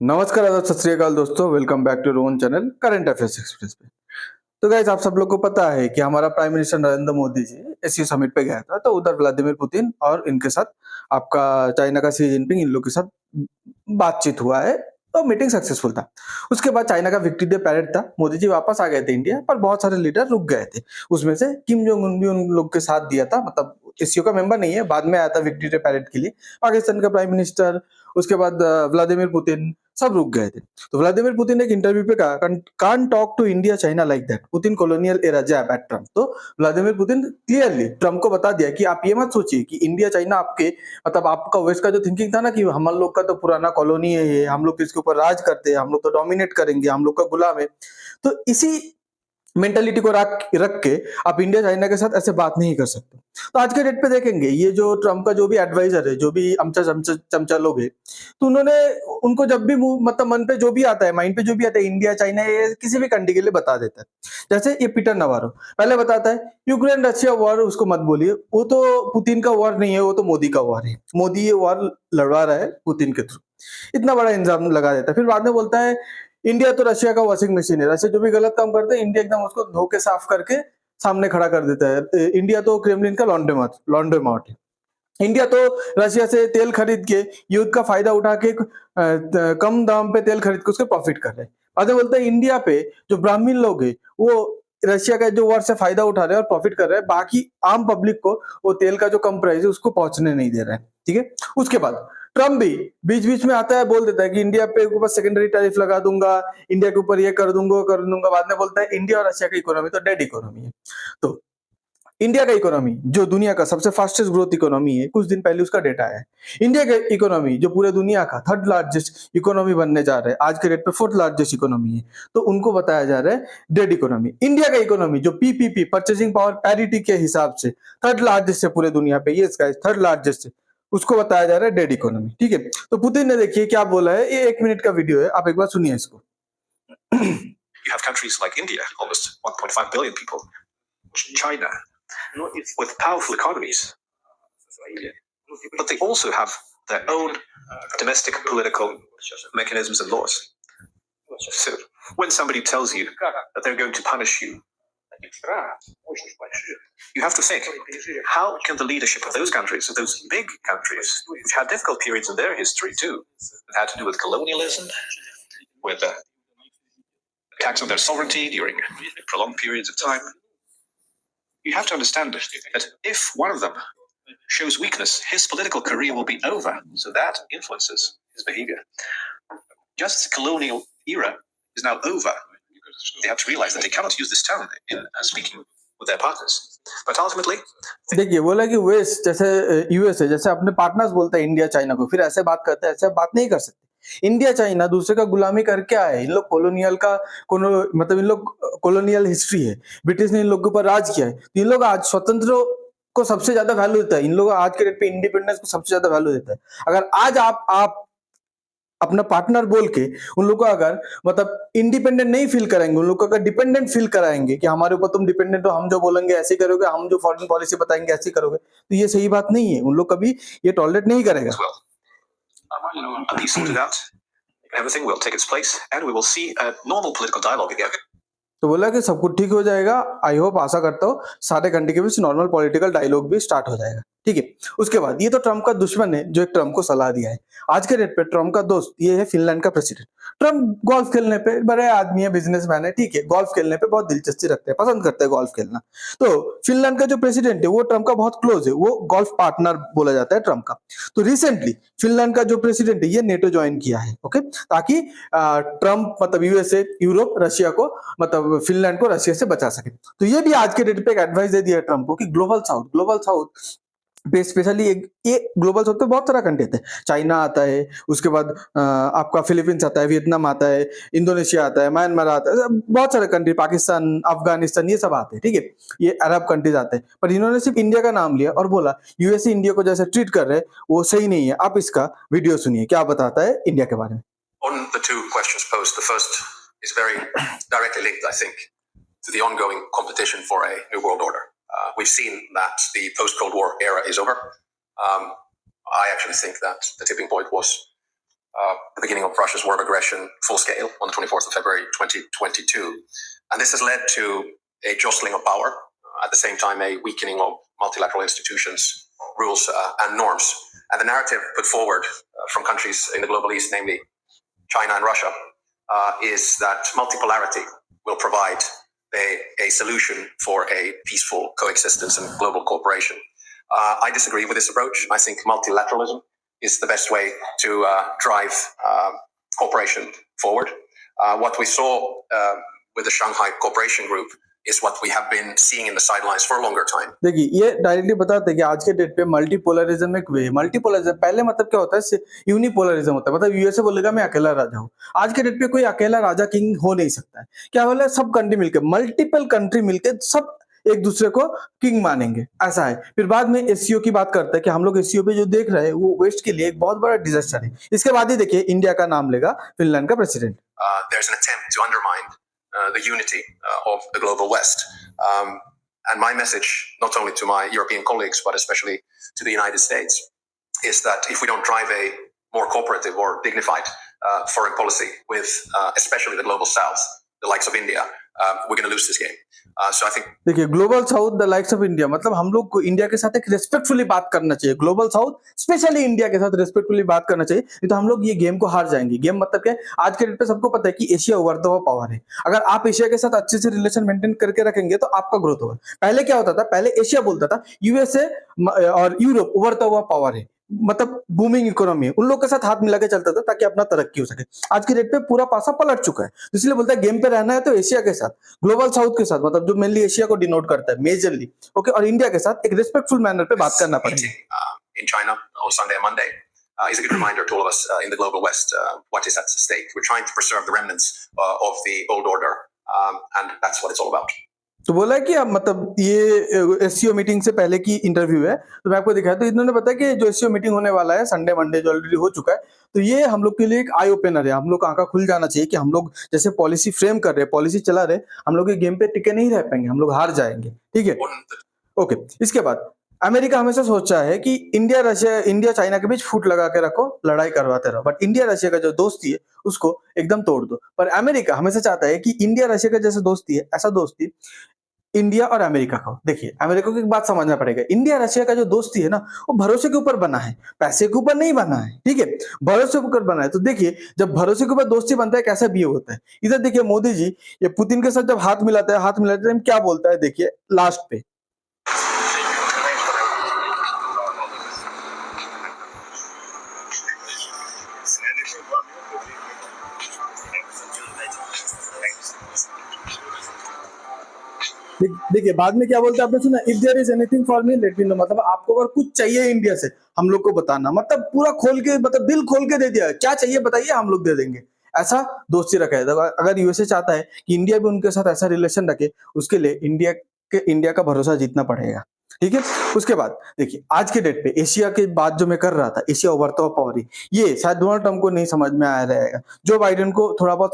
नमस्कार, आदाब, सत श्री अकाल दोस्तों। Welcome back to your own channel current affairs express पे। तो गाइस, आप सब लोग को पता है कि हमारा prime minister Narendra Modi ji SCO summit पे गया था, तो उधर व्लादिमीर पुतिन और इनके साथ आपका चाइना का शी जिनपिंग, इन लोग के साथ बातचीत हुआ है। तो मीटिंग सक्सेसफुल था। उसके बाद चाइना का विक्ट्री डे पैरेड था। मोदी जी वापस आ गए थे इंडिया, पर बहुत सारे लीडर रुक गए थे। उसमें से किम जोंग उन भी उन लोग के साथ दिया था, मतलब एससीओ का मेंबर नहीं है, बाद में आया था विक्ट्री डे पैरेड के लिए। पाकिस्तान का प्राइम मिनिस्टर, उसके बाद व्लादिमीर पुतिन, सब रुक गए थे। तो व्लादिमीर पुतिन ने एक इंटरव्यू पे कहा, can't talk to India China like that, Putin colonial era jab at Trump. तो व्लादिमीर पुतिन क्लियरली ट्रम्प को बता दिया कि आप ये मत सोचिए कि इंडिया चाइना आपके, मतलब आपका वेस्ट का जो थिंकिंग था ना कि हम लोग का तो पुराना कॉलोनी है, ये हम लोग इसके ऊपर राज करते हैं, हम लोग तो डोमिनेट करेंगे, हम लोग का गुलाम है। तो इसी मेंटालिटी को रख के आप इंडिया चाइना के साथ ऐसे बात नहीं कर सकते। तो आज के डेट पे देखेंगे, ये जो ट्रम्प का जो भी एडवाइजर है, जो भी अमचा चमचा चमचा लोग है, तो उन्होंने उनको जब भी मतलब मन पे जो भी आता है, माइंड पे जो भी आता है, इंडिया चाइना ये किसी भी कंट्री के लिए बता देता है। जैसे ये पीटर नवारो पहले बताता है यूक्रेन रशिया वॉर, उसको मत बोलिए, वो तो पुतिन का वॉर नहीं है, वो तो मोदी का वॉर है। मोदी ये वॉर लड़वा रहा है पुतिन के थ्रू, इतना बड़ा इंजाम लगा देता है। फिर बाद में बोलता है इंडिया तो रशिया का वॉशिंग मशीन है, रशिया जो भी गलत काम करते हैं, इंडिया एकदम उसको धो के साफ करके सामने खड़ा कर देता है। इंडिया तो क्रेमलिन का लॉन्ड्रोमैट है। इंडिया तो रशिया से तेल खरीद के, युद्ध का फायदा उठा के कम दाम पे तेल खरीद के उसके प्रॉफिट कर रहे हैं। आधे बोलते हैं इंडिया पे जो ब्राह्मण लोग हैं, वो रशिया का जो वॉर से फायदा उठा रहे हैं और प्रॉफिट कर रहे हैं, बाकी आम पब्लिक को वो तेल का जो कम प्राइस है उसको पहुंचने नहीं दे रहा है। ठीक है। उसके बाद ट्रम्प भी बीच बीच में आता है, बोल देता है कि इंडिया पे ऊपर सेकेंडरी टैरिफ लगा दूंगा, इंडिया के ऊपर ये कर दूंगा। बाद में बोलता है इंडिया और रशिया की इकोनॉमी तो डेड इकोनॉमी है। तो इंडिया का इकोनॉमी जो दुनिया का सबसे फास्टेस्ट ग्रोथ इकोनॉमी है, कुछ दिन पहले उसका डेटा आया है। इंडिया का इकोनॉमी जो पूरे दुनिया का थर्ड लार्जेस्ट इकोनॉमी बनने जा रहा है, आज के डेट पे फोर्थ लार्जेस्ट इकोनॉमी है, तो उनको बताया जा रहा है डेड इकोनॉमी। इंडिया का इकोनॉमी जो पीपीपी, परचेसिंग पावर पैरिटी के हिसाब से थर्ड लार्जेस्ट है पूरे दुनिया पे, ये थर्ड लार्जेस्ट है, उसको बताया जा रहा है डेड इकोनॉमी। ठीक है। तो पुतिन ने देखिए क्या बोला है, ये 1 मिनट का वीडियो है, आप एक बार सुनिए इसको। You have countries like India, almost 1.5 billion people, China, with powerful economies, but they also have their own domestic political mechanisms and laws. So when somebody tells you that they're going to punish you, you have to think, how can the leadership of those countries, of those big countries, which had difficult periods in their history too, that had to do with colonialism, with attacks on their sovereignty during prolonged periods of time, you have to understand that if one of them shows weakness, his political career will be over. So that influences his behavior. Just the colonial era is now over. They have to realize that they cannot use this tone in speaking with their partners. But ultimately, देखिए बोला कि waste जैसे US है, जैसे अपने partners बोलता है India China को, फिर ऐसे बात करते हैं, ऐसे बात नहीं कर सकते। इंडिया चाइना दूसरे का गुलामी करके आए, इन लोग कॉलोनियल का मतलब इन लोग कॉलोनियल हिस्ट्री है, ब्रिटिश ने इन लोग के ऊपर राज किया है। तो इन लोग आज स्वतंत्र को सबसे ज्यादा वैल्यू देता है, इन लोग आज के डेट पे इंडिपेंडेंस को सबसे ज्यादा वैल्यू देता है। अगर आज आप अपना पार्टनर बोल के उन लोग को अगर मतलब इंडिपेंडेंट नहीं फील कराएंगे, उन लोग को अगर डिपेंडेंट फील कराएंगे कि हमारे ऊपर तुम डिपेंडेंट हो, हम जो बोलेंगे ऐसे करोगे, हम जो फॉरेन पॉलिसी बताएंगे ऐसे करोगे, तो ये सही बात नहीं है। उन लोग कभी ये टॉलरेट नहीं करेगा। peace sorted out, everything will take its place, and we will see a normal political dialogue again. तो बोला कि सब कुछ ठीक हो जाएगा। आई होप, आशा करता हूँ सारे कंट्री के बीच नॉर्मल पॉलिटिकल डायलॉग भी स्टार्ट हो जाएगा। ठीक है। उसके बाद ये तो ट्रम्प का दुश्मन है जो एक ट्रम्प को सलाह दिया है। आज के डेट पे ट्रम्प का दोस्त ये है फिनलैंड का प्रेसिडेंट। ट्रम्प गोल्फ खेलने पे बड़े आदमी है, बिजनेसमैन है, ठीक है, गोल्फ खेलने पे बहुत दिलचस्पी रखते हैं, पसंद करते हैं गोल्फ खेलना। तो फिनलैंड का जो प्रेसिडेंट है वो ट्रम्प का बहुत क्लोज है, वो गोल्फ पार्टनर बोला जाता है ट्रम्प का। तो रिसेंटली फिनलैंड का जो प्रेसिडेंट है ये नेटो ज्वाइन किया है, ओके, ताकि ट्रम्प मतलब यूएसए, यूरोप, रशिया को मतलब फिनलैंड को रशिया से बचा सके। तो ये भी आज के डेट पे एक एडवाइस दे दिया है ट्रम्प को कि ग्लोबल साउथ स्पेशली ये ग्लोबल साउथ पे बहुत सारा कंट्री आता है। चाइना आता है, उसके बाद आपका फिलीपींस आता है, वियतनाम आता है, इंडोनेशिया आता है, म्यांमार आता है, बहुत सारे कंट्री, पाकिस्तान, अफगानिस्तान, ये सब आते हैं। ठीक है। ये अरब कंट्रीज आते हैं, पर इन्होंने सिर्फ इंडिया का नाम लिया और बोला यूएसए इंडिया को जैसे ट्रीट कर रहे हैं वो सही नहीं है। आप इसका वीडियो सुनिए क्या बताता है इंडिया के बारे में। On the two questions posed, the first is very directly linked, I think, to the ongoing competition for a new world order. We've seen that the post-Cold War era is over. I actually think that the tipping point was the beginning of Russia's war of aggression full scale on the 24th of February 2022. And this has led to a jostling of power, at the same time a weakening of multilateral institutions, rules and norms. And the narrative put forward from countries in the global east, namely China and Russia, is that multipolarity will provide a solution for a peaceful coexistence and global cooperation. I disagree with this approach. I think multilateralism is the best way to drive cooperation forward. What we saw with the Shanghai Cooperation Group is what we have been seeing in the sidelines for a longer time. देखिए ये directly बताते हैं कि आज के date पे मल्टीपोलरिज्म एक वे मल्टीपोलरिज्म पहले मतलब क्या होता है यूनिपोलरिज्म होता है मतलब यूएसए बोलेगा मैं अकेला राजा हूँ आज के डेट पे कोई अकेला राजा किंग हो नहीं सकता है क्या बोला सब कंट्री मिलके मल्टीपल कंट्री मिलके सब एक दूसरे को किंग मानेंगे ऐसा है फिर बाद में एससीओ की बात करते हैं कि हम लोग एससीओ पे जो देख रहे हैं वो वेस्ट के लिए एक बहुत बड़ा डिजास्टर है इसके बाद ही देखिए इंडिया का नाम लेगा फिनलैंड का president There's an attempt to undermine the unity of the global West. And my message, not only to my European colleagues, but especially to the United States, is that if we don't drive a more cooperative or dignified foreign policy with especially the global South, the likes of India, we're going to lose this game. So I think देखिए global south the likes of India मतलब हम लोग को India के साथ एक respectfully बात करना चाहिए ग्लोबल साउथ स्पेशली इंडिया के साथ रेस्पेक्टफुली बात करना चाहिए नहीं तो हम लोग ये गेम को हार जाएंगे गेम मतलब क्या है आज के डेट पे सबको पता है कि एशिया उभरता हुआ पावर है अगर आप एशिया के साथ अच्छे से रिलेशन मेंटेन करके रखेंगे तो आपका ग्रोथ होगा पहले क्या होता था पहले एशिया बोलता था यूएसए और यूरोप उभरता हुआ पावर है मतलब बूमिंग इकोनॉमी है उन लोग के साथ हाथ मिला के चलता था ताकि अपना तरक्की हो सके आज के डेट पे पूरा पासा पलट चुका है इसलिए बोलता है गेम पे रहना है तो एशिया के साथ ग्लोबल साउथ के साथ मतलब जो मेनली एशिया को डिनोट करता है मेजरली ओके और इंडिया के साथ एक रिस्पेक्टफुल मैनर पे बात करना पड़ेगा in China on Sunday and Monday is a good reminder to all of us in the global West what is at stake. We're trying to preserve the remnants of the old order, and that's what it's all about. तो बोला कि अब मतलब ये SCO meeting से पहले की interview है तो मैं आपको दिखाया तो इन्होंने बताया कि जो एससीओ मीटिंग होने वाला है संडे मंडे जो ऑलरेडी हो चुका है तो ये हम लोग के लिए एक आई ओपनर है हम लोग को आंखा खुल जाना चाहिए कि हम लोग जैसे पॉलिसी फ्रेम कर रहे हैं पॉलिसी चला रहे हम लोग ये गेम पे टिके नहीं रह पाएंगे हम लोग हार जाएंगे ठीक है ओके इसके बाद अमेरिका हमेशा सोचा है कि इंडिया चाइना के बीच फूट लगा के रखो लड़ाई करवाते रहो बट इंडिया रशिया का जो दोस्ती है उसको एकदम तोड़ दो पर अमेरिका हमेशा चाहता है कि इंडिया रशिया का जैसे दोस्ती है ऐसा दोस्ती इंडिया और अमेरिका को देखिए अमेरिका को एक बात समझना पड़ेगा इंडिया रशिया का जो दोस्ती है ना वो भरोसे के ऊपर बना है पैसे के ऊपर नहीं बना है ठीक है भरोसे के ऊपर बना है तो देखिए जब भरोसे के ऊपर दोस्ती बनता है कैसा बिहेव होता है इधर देखिए मोदी जी ये पुतिन के साथ जब हाथ मिलाते हैं क्या बोलता है देखिए लास्ट पे देखिए बाद में क्या बोलते हैं आपने सुना if there is anything for me let me know मतलब आपको अगर कुछ चाहिए इंडिया से हम लोग को बताना मतलब पूरा खोल के मतलब दिल खोल के दे दिया क्या चाहिए बताइए हम लोग दे देंगे ऐसा दोस्ती रखा है अगर यूएसए चाहता है कि इंडिया भी उनके साथ ऐसा रिलेशन रखे उसके लिए इंडिया का भरोसा जीतना पड़ेगा ठीक है उसके बाद देखिए आज के डेट पे एशिया के बात जो मैं कर रहा था एशिया उभरता हुआ पावर ये शायद डोनाल्ड ट्रम्प को नहीं समझ में आया रहेगा जो बाइडेन को थोड़ा बहुत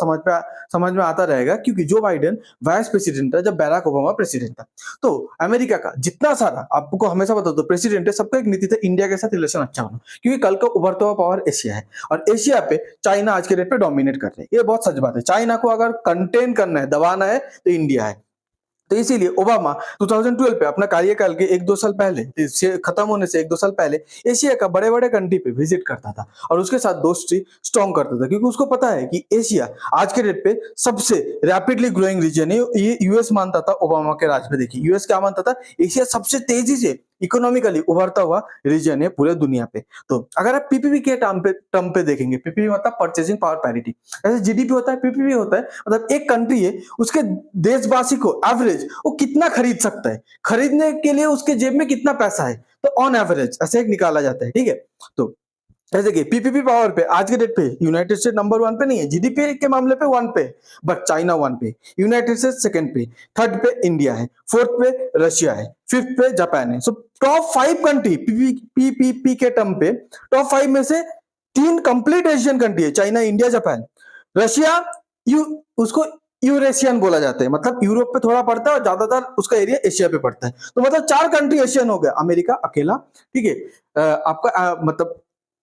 समझ में आता रहेगा क्योंकि जो बाइडेन वाइस प्रेसिडेंट था जब बैराक ओबामा प्रेसिडेंट था तो अमेरिका का जितना सारा आपको हमेशा बता दो प्रेसिडेंट है सबका एक नीति था इंडिया के साथ रिलेशन अच्छा होना क्योंकि कल का उभरता हुआ पावर एशिया है और एशिया पे चाइना आज के डेट पे डोमिनेट कर रहे हैं ये बहुत सच बात है चाइना को अगर कंटेन करना है दबाना है तो इंडिया है तो इसीलिए ओबामा 2012 पे अपना कार्यकाल के 1-2 साल पहले खत्म होने से 1-2 साल पहले एशिया का बड़े बड़े कंट्री पे विजिट करता था और उसके साथ दोस्ती स्ट्रॉन्ग करता था क्योंकि उसको पता है कि एशिया आज के डेट पे सबसे रैपिडली ग्रोइंग रीजन है ये यूएस मानता था ओबामा के राज पे देखिए यूएस क्या मानता था एशिया सबसे तेजी से इकोनॉमिकली उभरता हुआ रीजन है पूरे दुनिया पे तो अगर आप पीपीपी के टर्म पे देखेंगे पीपीपी मतलब परचेसिंग पावर पैरिटी ऐसे जीडीपी होता है पीपीपी होता है मतलब एक कंट्री है उसके देशवासी को एवरेज वो कितना खरीद सकता है खरीदने के लिए उसके जेब में कितना पैसा है तो ऑन एवरेज ऐसे एक निकाला जाता है ठीक है तो जैसे कि पीपीपी पावर पे आज के डेट पे यूनाइटेड स्टेट नंबर 1 पे नहीं है जीडीपी के मामले पे 1 पे बट चाइना 1 पे यूनाइटेड स्टेट सेकंड पे थर्ड पे इंडिया है फोर्थ पे रशिया है फिफ्थ पे जापान है सो टॉप 5 कंट्री पीपीपी के टर्म पे टॉप 5 में से 3 कंप्लीट एशियन कंट्री है चाइना इंडिया जापान रशिया उसको यूरेशियन बोला जाता है मतलब यूरोप पे थोड़ा पड़ता है और ज्यादातर उसका एरिया एशिया पे पड़ता है तो मतलब 4 कंट्री एशियन हो गया अमेरिका अकेला ठीक है आपका मतलब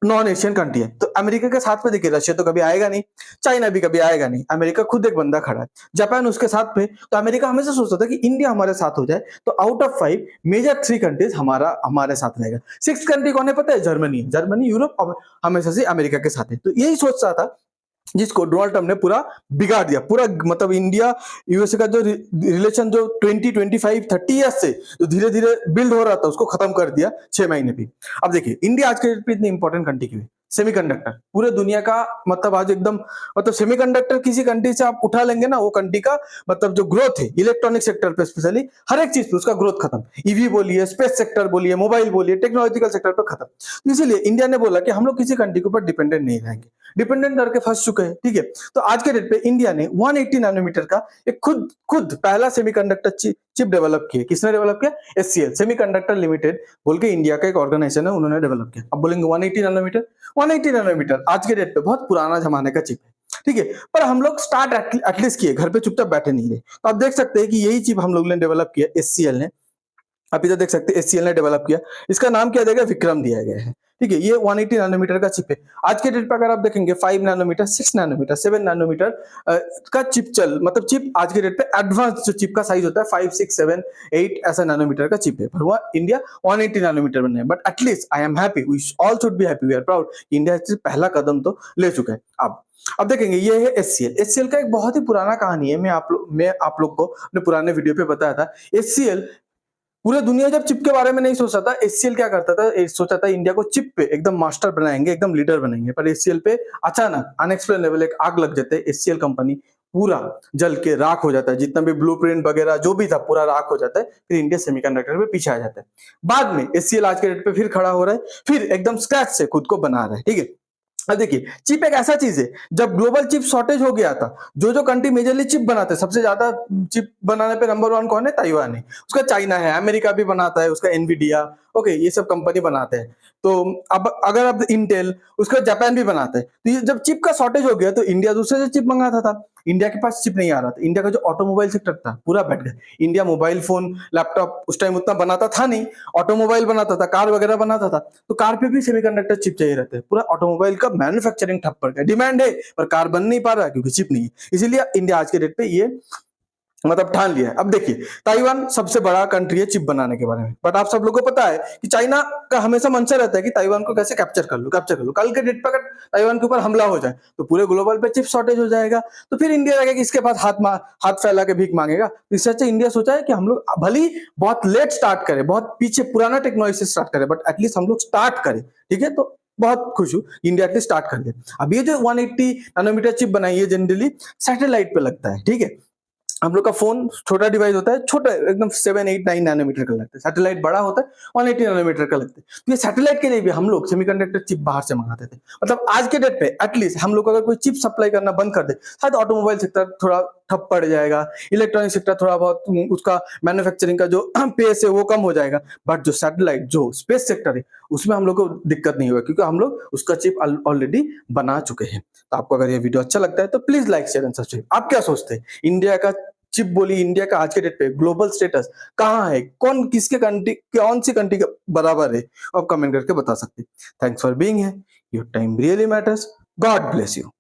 नॉन एशियन कंट्री है। तो अमेरिका के साथ में देखिए, रशिया तो कभी आएगा नहीं, चाइना भी कभी आएगा नहीं, अमेरिका खुद एक बंदा खड़ा है, जापान उसके साथ पे। तो अमेरिका हमेशा सोचता था कि इंडिया हमारे साथ हो जाए, तो आउट ऑफ 5 मेजर 3 कंट्रीज हमारे साथ रहेगा। 6th कंट्री कौन है पता है? जर्मनी। जर्मनी यूरोप हमेशा से अमेरिका के साथ है। तो यही सोच रहा था, जिसको डोनाल्ड ट्रम्प ने पूरा बिगाड़ दिया। पूरा मतलब इंडिया यूएसए का जो रिलेशन जो 20, 25, 30 ईयर्स से जो धीरे धीरे बिल्ड हो रहा था, उसको खत्म कर दिया 6 महीने भी। अब देखिए, इंडिया आज के डेट पे इतनी इंपॉर्टेंट कंट्री क्यों है? सेमीकंडक्टर पूरे दुनिया का मतलब आज एकदम मतलब सेमीकंडक्टर किसी कंट्री से आप उठा लेंगे ना, वो कंट्री का मतलब जो ग्रोथ है इलेक्ट्रॉनिक सेक्टर पे, स्पेशली हर एक चीज पे उसका ग्रोथ खत्म। ईवी बोलिए, स्पेस सेक्टर बोलिए, मोबाइल बोलिए, टेक्नोलॉजिकल सेक्टर पे खत्म। तो इसीलिए इंडिया ने बोला कि हम लोग किसी कंट्री के ऊपर डिपेंडेंट नहीं रहेंगे, डिपेंडेंट करके फंस चुके हैं। ठीक है, तो आज के डेट पे इंडिया ने 180 नैनोमीटर का एक खुद पहला सेमीकंडक्टर चिप डेवलप किया। किसने डेवलप किया? एचसीएल सेमीकंडक्टर लिमिटेड बोल के इंडिया का एक ऑर्गेनाइजेशन है, उन्होंने डेवलप किया। अब बोलेंगे 180 नैनोमीटर आज के डेट पे बहुत पुराना जमाने का चिप है। ठीक है, पर हम लोग स्टार्ट एटलीस्ट किए, घर पे चुपचाप बैठे नहीं रहे। तो आप देख सकते हैं कि यही चिप हम लोग ने डेवलप किया, एचसीएल ने। आप इधर देख सकते हैं एचसीएल ने डेवलप किया। इसका नाम क्या दिया गया? विक्रम दिया गया है। ठीक है, ये 180 नैनोमीटर का चिप है। आज के डेट पे अगर आप देखेंगे 5 नैनोमीटर, 6 नैनोमीटर, 7 नैनोमीटर का चिप चिप आज के डेट पे एडवांस जो चिप का साइज होता है 5, 6, 7, 8 ऐसा नैनोमीटर का चिप है। पर वो इंडिया 180 नैनोमीटर बना है। But at least I am happy, we all should be happy, we are proud, India पहला कदम तो ले चुका है। अब देखेंगे, ये है एचसीएल। एचसीएल का एक बहुत ही पुराना कहानी है, मैं आप लोग को अपने पुराने वीडियो पे बताया था। एचसीएल पूरे दुनिया जब चिप के बारे में नहीं सोचता था, एचसीएल क्या करता था? सोचा था इंडिया को चिप पे एकदम मास्टर बनाएंगे, एकदम लीडर बनाएंगे। पर एचसीएल पे अचानक अनएक्सप्लेनेबल एक आग लग जाते है, एचसीएल कंपनी पूरा जल के राख हो जाता है। जितना भी ब्लूप्रिंट वगैरह जो भी था पूरा राख हो जाता है। फिर इंडिया सेमीकंडक्टर पे पीछे आ जाता है। बाद में एचसीएल आज के डेट पे फिर खड़ा हो रहा है, फिर एकदम स्क्रैच से खुद को बना रहा है। ठीक है, अब देखिए, चिप एक ऐसा चीज है, जब ग्लोबल चिप शॉर्टेज हो गया था, जो कंट्री मेजरली चिप बनाते हैं, सबसे ज्यादा चिप बनाने पे नंबर 1 कौन है? ताइवान है। उसका चाइना है, अमेरिका भी बनाता है, उसका एनवीडिया, ओके, ये सब कंपनी बनाते हैं। तो अब अगर अब इंटेल, उसका जापान भी बनाता है। तो ये जब चिप का शॉर्टेज हो गया, तो इंडिया दूसरे से चिप मंगाता था। इंडिया के पास चिप नहीं आ रहा था। इंडिया का जो ऑटोमोबाइल सेक्टर था पूरा बैठ गया। इंडिया मोबाइल फोन, लैपटॉप उस टाइम उतना बनाता था नहीं, ऑटोमोबाइल बनाता था, कार वगैरह बनाता था। तो कार पे भी सेमीकंडक्टर चिप चाहिए रहते हैं। पूरा ऑटोमोबाइल का मैन्युफैक्चरिंग ठप पड़ गया। डिमांड है पर कार बन नहीं पा रहा क्योंकि चिप नहीं है। इसीलिए इंडिया आज के डेट पे ये मतलब ठान लिया है। अब देखिए, ताइवान सबसे बड़ा कंट्री है चिप बनाने के बारे में। बट आप सब लोगों को पता है कि चाइना का हमेशा मंशा रहता है कि ताइवान को कैसे कैप्चर कर लो। कल के डेट पे अगर ताइवान के ऊपर हमला हो जाए तो पूरे ग्लोबल पे चिप शॉर्टेज हो जाएगा। तो फिर इंडिया जाएगा कि इसके पास हाथ फैला के भीख मांगेगा। इससे अच्छा इंडिया सोचा है कि हम लोग भले ही बहुत लेट स्टार्ट करें, बहुत पीछे पुराना टेक्नोलॉजी से स्टार्ट करें, बट एटलीस्ट हम लोग स्टार्ट करें। ठीक है, तो बहुत खुश हूं इंडिया एटलीस्ट स्टार्ट कर दे। अब ये जो 180 नैनोमीटर चिप बनाई है, जनरली सैटेलाइट पे लगता है। ठीक है, हम लोग का फोन छोटा डिवाइस होता है, छोटा एकदम 7, 8, 9 नैनोमीटर का लगता है। सैटेलाइट बड़ा होता है, 180 नैनोमीटर का लगता है। तो ये सैटेलाइट के लिए भी हम लोग सेमीकंडक्टर चिप बाहर से मंगाते थे। मतलब आज के डेट पे एटलीस्ट हम लोग अगर कोई चिप सप्लाई करना बंद कर दे, शायद ऑटोमोबाइल सेक्टर थोड़ा ठप पड़ जाएगा, इलेक्ट्रॉनिक सेक्टर थोड़ा बहुत उसका मैन्युफैक्चरिंग का जो पेस है वो कम हो जाएगा। बट जो सैटेलाइट, जो स्पेस सेक्टर है, उसमें हम लोग को दिक्कत नहीं होगा क्योंकि हम लोग उसका चिप ऑलरेडी बना चुके हैं। तो आपको अगर ये वीडियो अच्छा लगता है तो please like, share and subscribe. आप क्या सोचते हैं? इंडिया का चिप बोली, इंडिया का आज के डेट पे ग्लोबल स्टेटस कहाँ है? कौन सी कंट्री के बराबर है? आप कमेंट करके बता सकते हैं। Thanks for being here, your time really matters. God bless you.